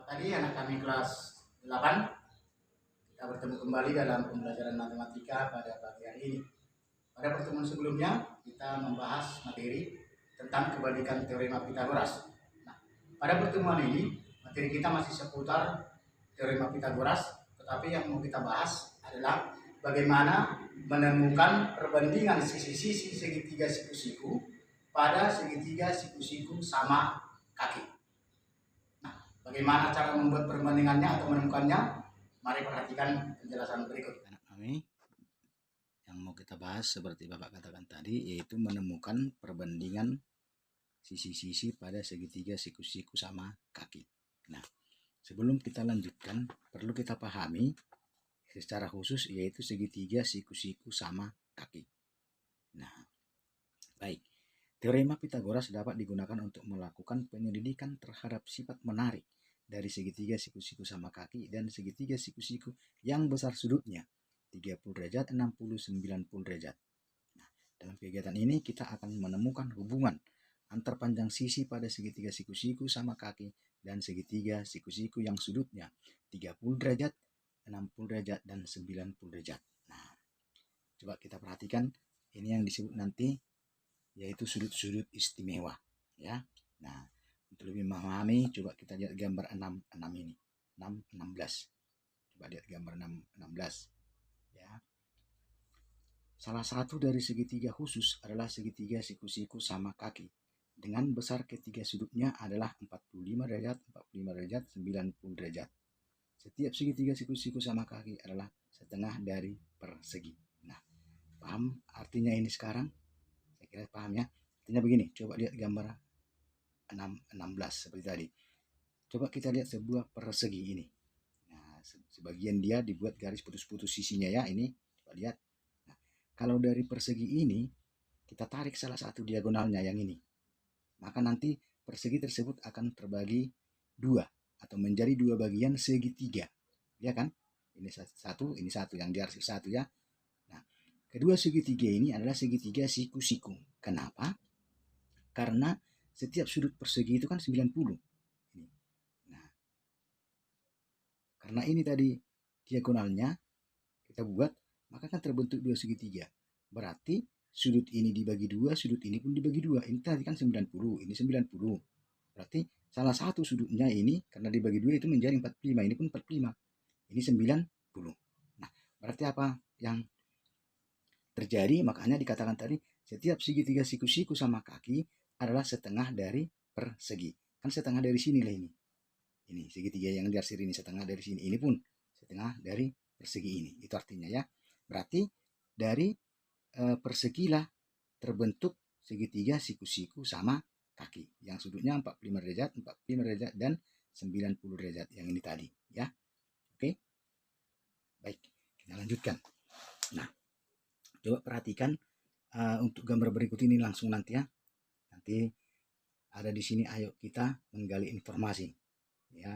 Selamat pagi anak kami kelas 8. Kita bertemu kembali dalam pembelajaran matematika pada pagi hari ini. Pada pertemuan sebelumnya kita membahas materi tentang kebalikan teorema Pitagoras. Nah, pada pertemuan ini materi kita masih seputar teorema Pitagoras, tetapi yang mau kita bahas adalah bagaimana menemukan perbandingan sisi-sisi segitiga siku-siku pada segitiga siku-siku sama kaki. Bagaimana cara membuat perbandingannya atau menemukannya? Mari perhatikan penjelasan berikut. Anak kami yang mau kita bahas seperti Bapak katakan tadi, yaitu menemukan perbandingan sisi-sisi pada segitiga siku-siku sama kaki. Nah, sebelum kita lanjutkan, perlu kita pahami secara khusus yaitu segitiga siku-siku sama kaki. Nah, baik. Teorema Pitagoras dapat digunakan untuk melakukan penyelidikan terhadap sifat menarik dari segitiga siku-siku sama kaki dan segitiga siku-siku yang besar sudutnya 30 derajat, 60, 90 derajat. Nah, dalam kegiatan ini kita akan menemukan hubungan antar panjang sisi pada segitiga siku-siku sama kaki dan segitiga siku-siku yang sudutnya 30 derajat, 60 derajat, dan 90 derajat. Nah, coba kita perhatikan ini yang disebut nanti yaitu sudut-sudut istimewa, ya. Nah, untuk lebih memahami coba kita lihat gambar 6 ini. 6 16. Coba lihat gambar 6 16, ya. Salah satu dari segitiga khusus adalah segitiga siku-siku sama kaki dengan besar ketiga sudutnya adalah 45 derajat, 45 derajat, 90 derajat. Setiap segitiga siku-siku sama kaki adalah setengah dari persegi. Nah, paham artinya ini sekarang? Saya kira paham ya. Artinya begini, coba lihat gambar 16 seperti tadi. Coba kita lihat sebuah persegi ini. Nah, sebagian dia dibuat garis putus-putus sisinya ya, ini coba lihat. Nah, kalau dari persegi ini kita tarik salah satu diagonalnya yang ini, maka nanti persegi tersebut akan terbagi dua atau menjadi dua bagian segitiga, ya kan? Ini satu, ini satu yang diarsip satu ya. Nah, kedua segitiga ini adalah segitiga siku-siku. Kenapa? Karena setiap sudut persegi itu kan 90. Nah, karena ini tadi diagonalnya kita buat, maka kan terbentuk dua segitiga. Berarti sudut ini dibagi dua, sudut ini pun dibagi dua. Ini tadi kan 90, ini 90. Berarti salah satu sudutnya ini karena dibagi dua itu menjadi 45, ini pun 45. Ini 90. Nah, berarti apa yang terjadi? Makanya dikatakan tadi setiap segitiga siku-siku sama kaki adalah setengah dari persegi. Kan setengah dari sini lah ini. Ini segitiga yang diarsir ini setengah dari sini. Ini pun setengah dari persegi ini. Itu artinya ya. Berarti dari persegi lah terbentuk segitiga siku-siku sama kaki. Yang sudutnya 45 derajat, 45 derajat, dan 90 derajat. Yang ini tadi ya. Oke. Baik, kita lanjutkan. Nah, coba perhatikan untuk gambar berikut ini langsung nanti ya. Nanti ada di sini, ayo kita menggali informasi ya.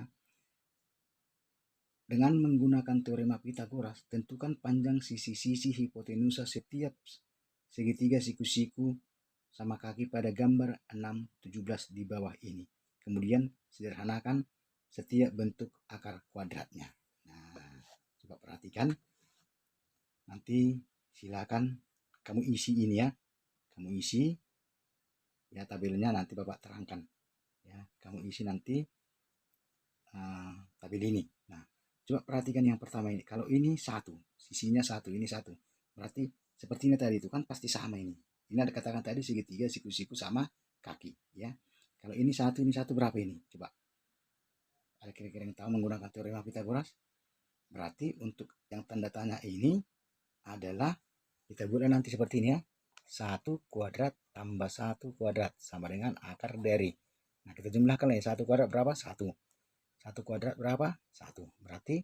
Dengan menggunakan teorema Pitagoras, tentukan panjang sisi-sisi hipotenusa setiap segitiga siku-siku sama kaki pada gambar 6-17 di bawah ini. Kemudian sederhanakan setiap bentuk akar kuadratnya. Nah, coba perhatikan. Nanti silakan kamu isi ini ya. Kamu isi ya tabelnya, nanti Bapak terangkan. Ya, kamu isi nanti tabel ini. Nah, coba perhatikan yang pertama ini. Kalau ini satu, sisinya satu, ini satu. Berarti seperti ini tadi itu kan pasti sama ini. Ini ada katakan tadi segitiga siku-siku sama kaki ya. Kalau ini satu berapa ini? Coba. Ada kira-kira yang tahu menggunakan teorema Pitagoras? Berarti untuk yang tanda tanya ini adalah kita buat nanti seperti ini ya. 1 kuadrat tambah 1 kuadrat sama dengan akar dari. Nah, kita jumlahkan ya. 1 kuadrat berapa? 1. 1 kuadrat berapa? 1. Berarti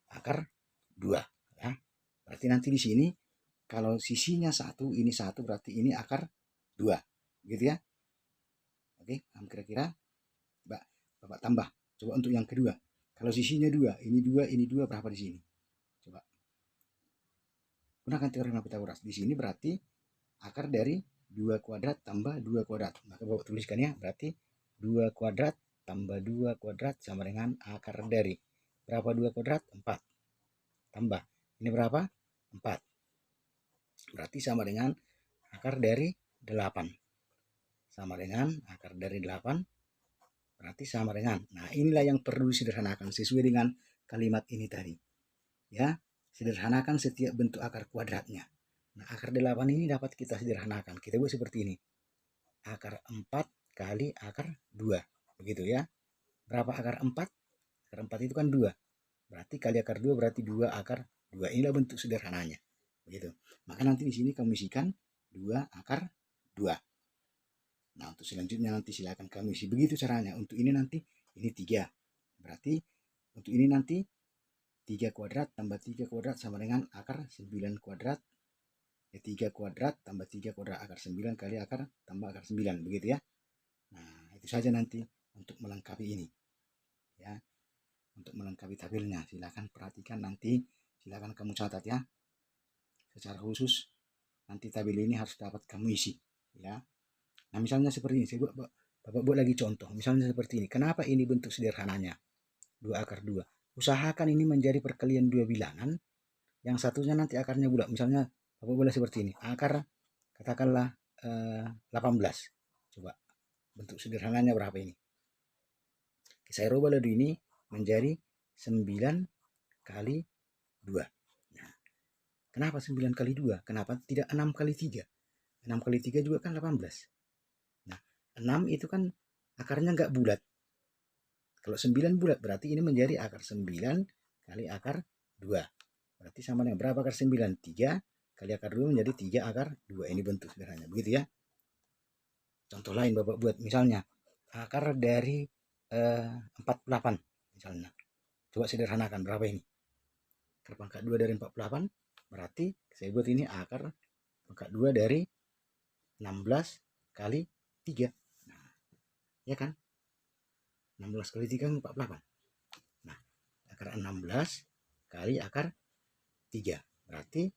akar 2 ya. Berarti nanti di sini kalau sisinya 1, ini 1, berarti ini akar 2. Gitu ya. Oke, kira-kira Bapak tambah. Coba untuk yang kedua. Kalau sisinya 2, ini 2, ini 2, berapa di sini? Coba. Gunakan teorema Pitagoras. Di sini berarti akar dari 2 kuadrat tambah 2 kuadrat. Maka Bapak tuliskan ya, berarti 2 kuadrat tambah 2 kuadrat sama dengan akar dari. Berapa 2 kuadrat? 4. Tambah. Ini berapa? 4. Berarti sama dengan akar dari 8. Sama dengan akar dari 8. Berarti sama dengan. Nah, inilah yang perlu disederhanakan sesuai dengan kalimat ini tadi. Ya, sederhanakan setiap bentuk akar kuadratnya. Nah, akar 8 ini dapat kita sederhanakan. Kita buat seperti ini. Akar 4 kali akar 2. Begitu ya. Berapa akar 4? Akar 4 itu kan 2. Berarti kali akar 2 berarti 2 akar 2. Inilah bentuk sederhananya. Begitu. Maka nanti di sini kamu isikan 2 akar 2. Nah, untuk selanjutnya nanti silakan kamu isi. Begitu caranya. Untuk ini nanti ini 3. Berarti untuk ini nanti 3 kuadrat tambah 3 kuadrat sama dengan akar 9 kuadrat. Ya, 3 kuadrat tambah 3 kuadrat akar 9 kali akar tambah akar 9. Begitu ya. Nah, itu saja nanti untuk melengkapi ini. Ya. Untuk melengkapi tabelnya. Silakan perhatikan nanti. Silakan kamu catat ya. Secara khusus nanti tabel ini harus dapat kamu isi. Ya. Nah, misalnya seperti ini. Bapak buat lagi contoh. Misalnya seperti ini. Kenapa ini bentuk sederhananya? 2 akar 2. Usahakan ini menjadi perkalian 2 bilangan. Yang satunya nanti akarnya bulat. Misalnya Bapak boleh seperti ini. Akar katakanlah 18. Coba bentuk sederhananya berapa ini? Saya rubah dulu ini menjadi 9 kali 2. Nah, kenapa 9 kali 2? Kenapa tidak 6 kali 3? 6 kali 3 juga kan 18. Nah, 6 itu kan akarnya nggak bulat. Kalau 9 bulat berarti ini menjadi akar 9 kali akar 2. Berarti sama dengan berapa akar 9? 3 kali akar 2 menjadi 3 akar 2. Ini bentuk sederhananya. Begitu ya. Contoh lain Bapak buat misalnya akar dari 48 misalnya. Coba sederhanakan berapa ini? Akar pangkat 2 dari 48 berarti saya buat ini akar pangkat 2 dari 16 kali 3. Nah, ya kan? 16 kali 3 kan 48. Nah, akar 16 kali akar 3. Berarti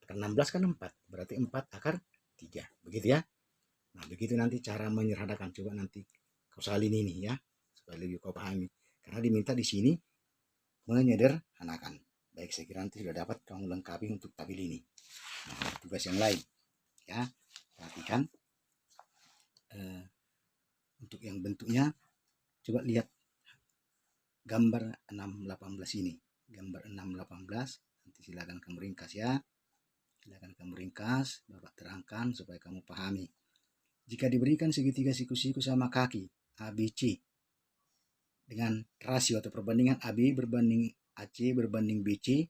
akar 16 kan 4. Berarti 4 akar 3. Begitu ya. Nah, begitu nanti cara menyederhanakan. Coba nanti kau salin ini ya. Supaya lebih kau pahami. Karena diminta di sini menyederhanakan. Baik, saya kira nanti sudah dapat kamu lengkapi untuk tabel ini. Nah, tugas yang lain. Ya, perhatikan. Untuk yang bentuknya, coba lihat gambar 618 ini. Gambar 618, nanti silakan kamu ringkas ya. Silakan kamu ringkas, Bapak terangkan supaya kamu pahami. Jika diberikan segitiga siku-siku sama kaki ABC dengan rasio atau perbandingan AB berbanding AC berbanding BC,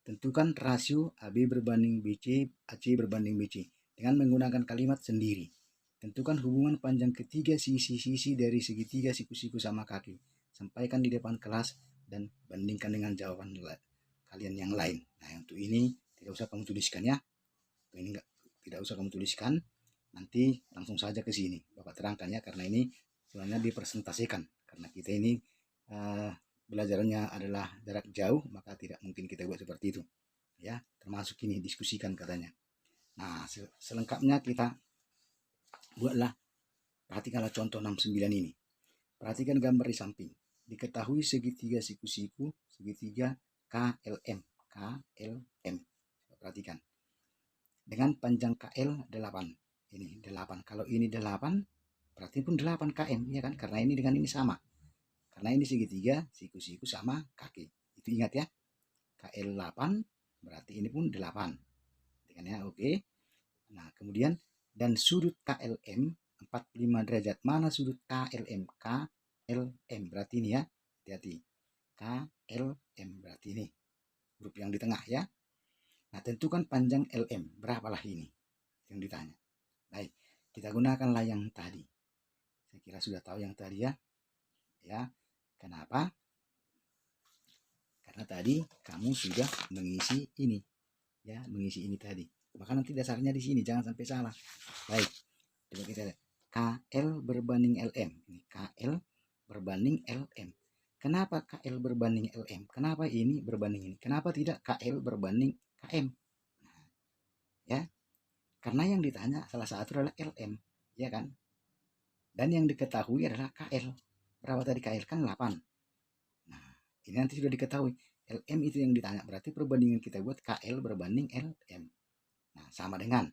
tentukan rasio AB berbanding BC, AC berbanding BC dengan menggunakan kalimat sendiri. Tentukan hubungan panjang ketiga sisi-sisi dari segitiga siku-siku sama kaki. Sampaikan di depan kelas dan bandingkan dengan jawaban kalian yang lain. Nah, untuk ini tidak usah kamu tuliskan ya. Untuk ini tidak usah kamu tuliskan. Nanti langsung saja ke sini. Bapak terangkan ya, karena ini sebenarnya dipresentasikan. Karena kita ini belajarnya adalah jarak jauh, maka tidak mungkin kita buat seperti itu. Ya, termasuk ini diskusikan katanya. Nah, selengkapnya kita buatlah. Perhatikanlah contoh 69 ini. Perhatikan gambar di samping. Diketahui segitiga siku-siku, segitiga KLM. KLM. Perhatikan. Dengan panjang KL 8. Ini 8. Kalau ini 8, berarti pun 8 km, ya kan? Karena ini dengan ini sama. Karena ini segitiga, siku-siku sama kaki. Itu ingat ya. KL 8, berarti ini pun 8. Kan ya, oke. Nah, kemudian dan sudut KLM 45 derajat. Mana sudut KLM? KLM berarti ini ya. Hati-hati. KLM berarti ini. Huruf yang di tengah ya. Nah, tentukan panjang LM. Berapalah ini? Yang ditanya. Baik, kita gunakanlah yang tadi. Saya kira sudah tahu yang tadi ya. Ya, kenapa? Karena tadi kamu sudah mengisi ini. Ya, mengisi ini tadi. Maka nanti dasarnya di sini, jangan sampai salah. Baik, coba kita lihat. KL berbanding LM. Ini KL berbanding LM. Kenapa KL berbanding LM? Kenapa ini berbanding ini? Kenapa tidak KL berbanding KM? Nah, ya, karena yang ditanya salah satu adalah LM, ya kan? Dan yang diketahui adalah KL. Berapa tadi KL? Kan 8. Nah, ini nanti sudah diketahui. LM itu yang ditanya. Berarti perbandingan kita buat KL berbanding LM. Nah, sama dengan.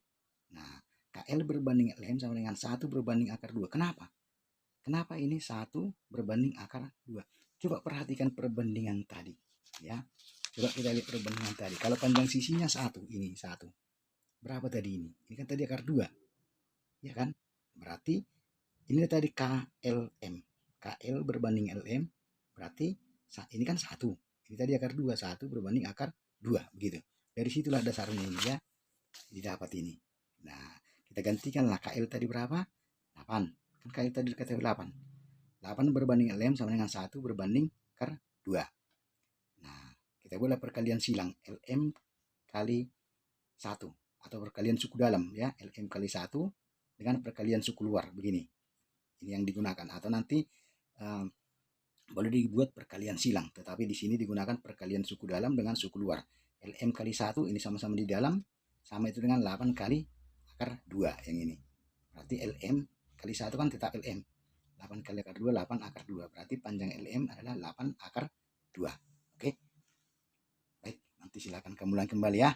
Nah, KL berbanding LM sama dengan 1 berbanding akar 2. Kenapa? Kenapa ini 1 berbanding akar 2? Coba perhatikan perbandingan tadi. Ya, coba kita lihat perbandingan tadi. Kalau panjang sisinya 1, ini 1. Berapa tadi ini? Ini kan tadi akar 2. Ya kan? Berarti ini tadi KLM. KL berbanding LM. Berarti ini kan 1. Ini tadi akar 2. 1 berbanding akar 2. Begitu. Dari situlah dasarnya ini ya. Didapat ini. Nah, kita gantikanlah KL tadi berapa? 8. Kan KL tadi dikatakan 8. 8 berbanding LM sama dengan 1 berbanding akar 2. Nah, kita boleh perkalian silang LM kali 1 atau perkalian suku dalam ya, LM kali 1 dengan perkalian suku luar begini. Ini yang digunakan, atau nanti boleh dibuat perkalian silang, tetapi di sini digunakan perkalian suku dalam dengan suku luar. LM kali 1 ini sama-sama di dalam, sama itu dengan 8 kali akar 2 yang ini. Berarti LM kali 1 kan tetap LM. 8 kali akar 2, 8 akar 2. Berarti panjang LM adalah 8 akar 2. Oke. Baik, nanti silakan kamu ulang kembali ya,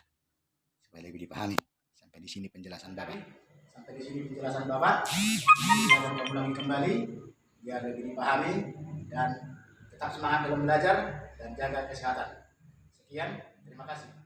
supaya lebih dipahami. Sampai di sini penjelasan Bapak. Sampai di sini penjelasan Bapak. Silakan kamu ulangi kembali biar lebih dipahami dan tetap semangat dalam belajar dan jaga kesehatan. Sekian, terima kasih.